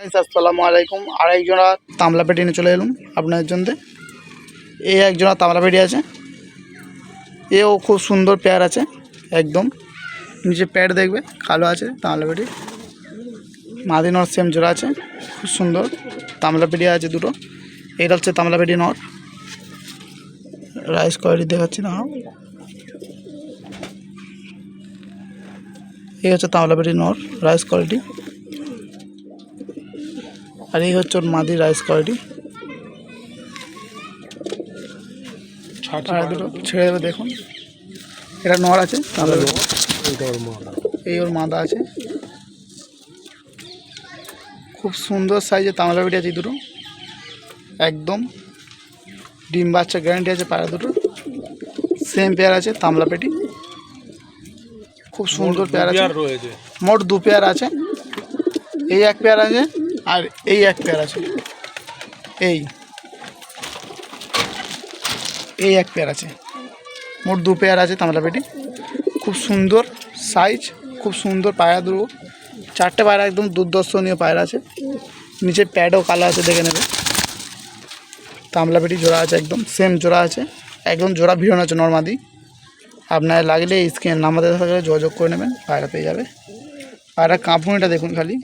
আসসালামু আলাইকুম। আরেকজোড়া তামলা পেটি নিয়ে চলে এলাম আপনাদের জন্য। এই একজোড়া তামলা পেটি আছে, এও খুব সুন্দর পেয়ার আছে, একদম নিচে প্যাড দেখবে কালো আছে। তামলা পেটি মাদি নর সেম জোড়া আছে, খুব সুন্দর তামলা পেটি আছে দুটো। এটা হচ্ছে তামলা পেটি নর, রাইস কোয়ালিটি দেখাচ্ছি না। এই হচ্ছে তামলা পেটি নর রাইস কোয়ালিটি, আর এই হচ্ছে ওর মাদি রাইস কোয়ালিটি। দুটো ছেড়ে দেবে, দেখুন এটা নর আছে, এই ওর মাদা আছে। খুব সুন্দর সাইজের তামলা পেটি আছে দুটো, একদম ডিম বাচ্চা গ্যারান্টি আছে। পায়রা দুটো সেম পেয়ার আছে তামলা পেটি, খুব সুন্দর পেয়ার আছে। মোট দু পেয়ার আছে, এই এক পেয়ার আছে আর এই এক পেয়ার আছে। এই এক পেয়ার আছে, মোট দু পেয়ার আছে তামলা পেটি। খুব সুন্দর সাইজ, খুব সুন্দর পায়রা দুটো, চারটে পায়রা একদম দুর্দর্শনীয় পায়রা আছে। নিচে প্যাডও কালো আছে, দেখে নেবে। তামলা পেটি জোড়া আছে, একদম সেম জোড়া আছে, একদম জোড়া ভিড়ন আছে নর্মাদি। আপনার লাগলে স্ক্রিন নাম্বার দেওয়া থাকলে যোগাযোগ করে নেবেন, পায়রা পেয়ে যাবে। পায়রা কাঁপুনিটা দেখুন খালি।